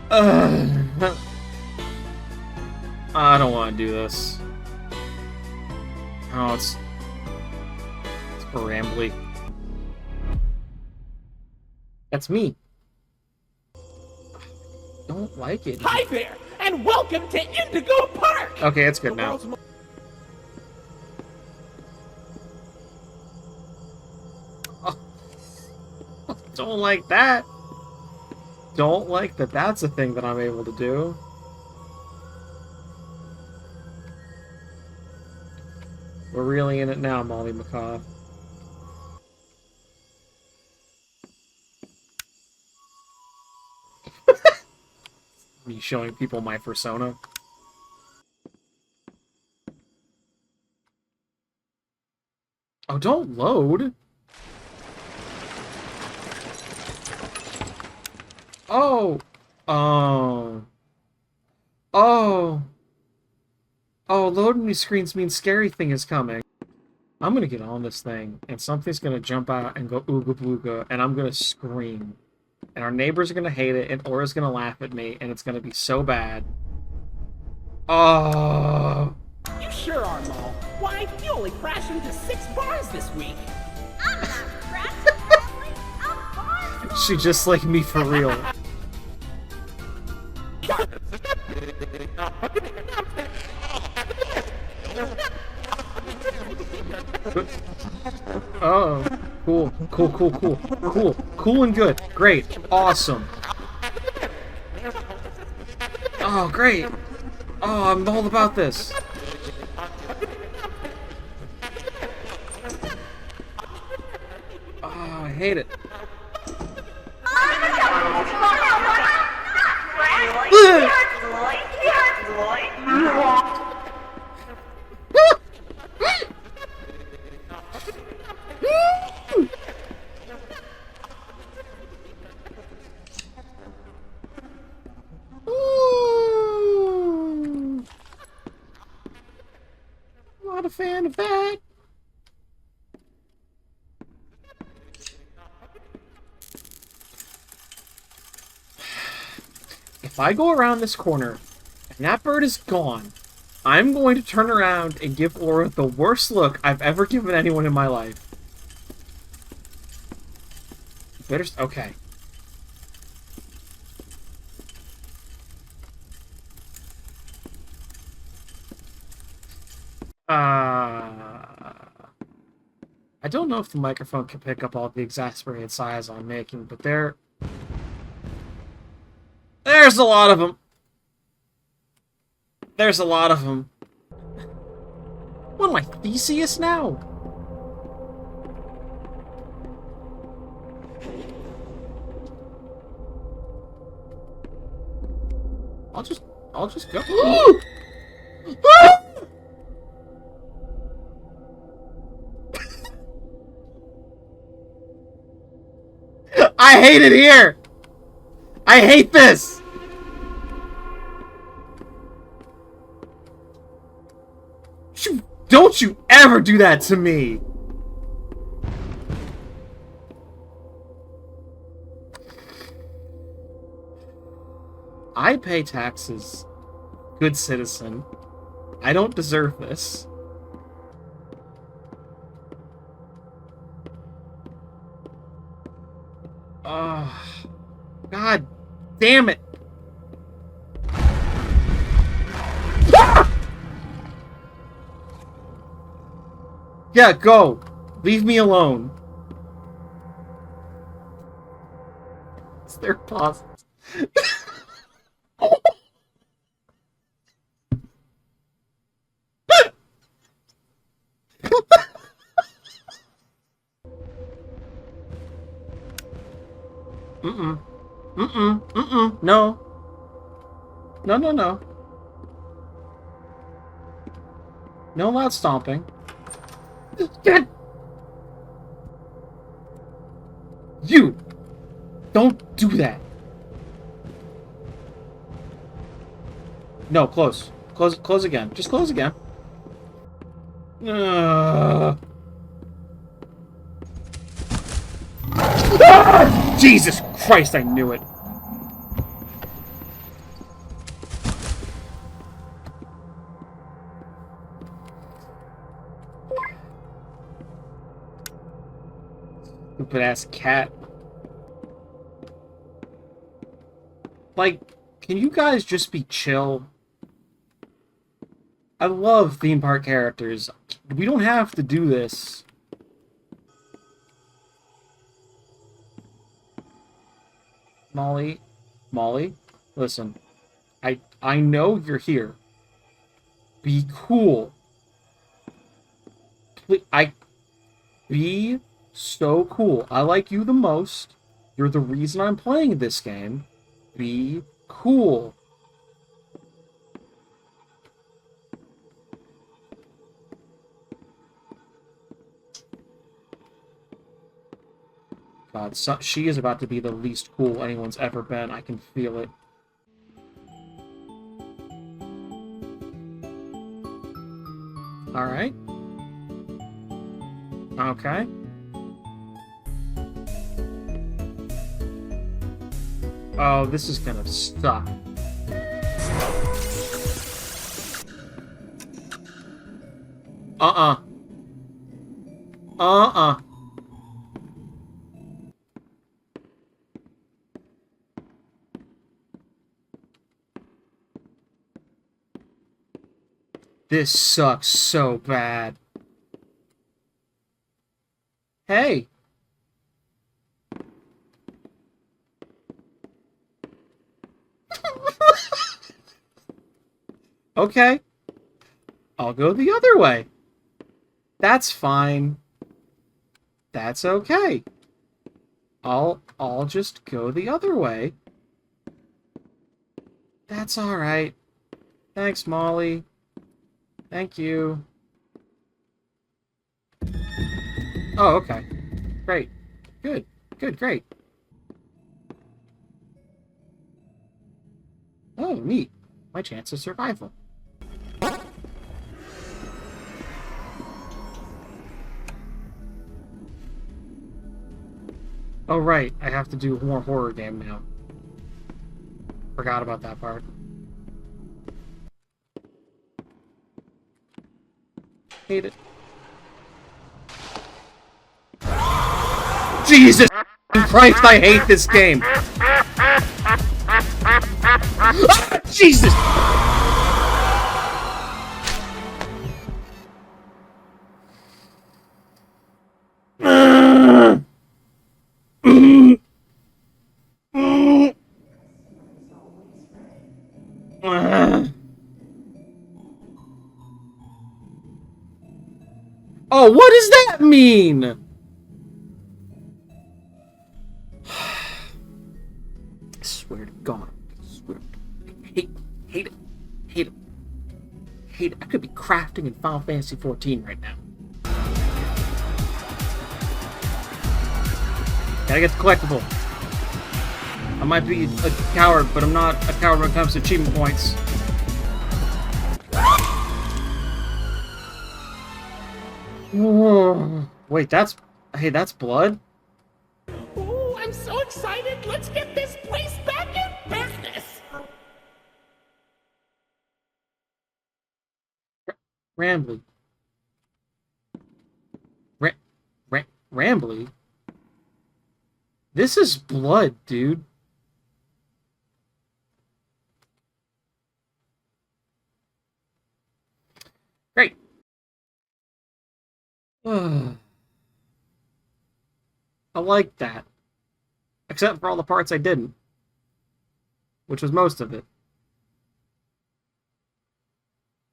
I don't want to do this. Oh, it's for Rambley. That's me. Don't like it. Hi there, and welcome to Indigo Park! Okay, it's good now. Oh, don't like that. Don't like that that's a thing that I'm able to do. We're really in it now, Molly McCaw. Me showing people my persona. Oh, don't load! Oh! Oh! Oh! Oh, loading these screens means scary thing is coming. I'm gonna get on this thing, and something's gonna jump out and go ooga booga, and I'm gonna scream. And our neighbors are gonna hate it, and Aura's gonna laugh at me, and it's gonna be so bad. Oh! You sure are, Mo. Why, you only crashed into 6 bars this week. I'm not crashing, Rambley. I'm fine. She just like me for real. Oh, cool, cool, cool, cool, cool, cool and good, great, awesome. Oh, great. Oh, I'm all about this. Oh, I hate it. Not a fan of that. If I go around this corner and that bird is gone, I'm going to turn around and give Aura the worst look I've ever given anyone in my life. Better. Okay. I don't know if the microphone can pick up all the exasperated sighs I'm making, but there's a lot of them. There's a lot of them. What am I, Theseus now? I'll just go. I hate it here! I hate this! Don't you ever do that to me! I pay taxes. Good citizen. I don't deserve this. God damn it! Ah! Yeah, go! Leave me alone. It's their pauses. No. No, no, no. No loud stomping. God. You! Don't do that. No, close. Close again. Just close again. Ah! Jesus Christ, I knew it. stupid ass cat. Like, can you guys just be chill? I love theme park characters. We don't have to do this. Molly, listen. I know you're here. Be cool. Be so cool. I like you the most. You're the reason I'm playing this game. Be cool. God, she is about to be the least cool anyone's ever been. I can feel it. Alright. Okay. Oh, this is gonna suck. Uh-uh. Uh-uh. This sucks so bad. Hey. Okay. I'll go the other way. That's fine. That's okay. I'll just go the other way. That's all right. Thanks, Molly. Thank you. Oh, okay. Great. Good. Good, great. Oh, neat. My chance of survival. Oh, right. I have to do more horror game now. Forgot about that part. Hate it. Jesus Christ, I hate this game! Ah, Jesus! Oh, what does that mean? I swear to God. I swear. Hate it. Hate it. Hate it. I could be crafting in Final Fantasy XIV right now. Gotta get the collectible. I might be a coward, but I'm not a coward when it comes to achievement points. Wait, that's blood? Oh, I'm so excited. Let's get this place back in business. Rambley. Rambley? This is blood, dude. Great. I like that. Except for all the parts I didn't. Which was most of it.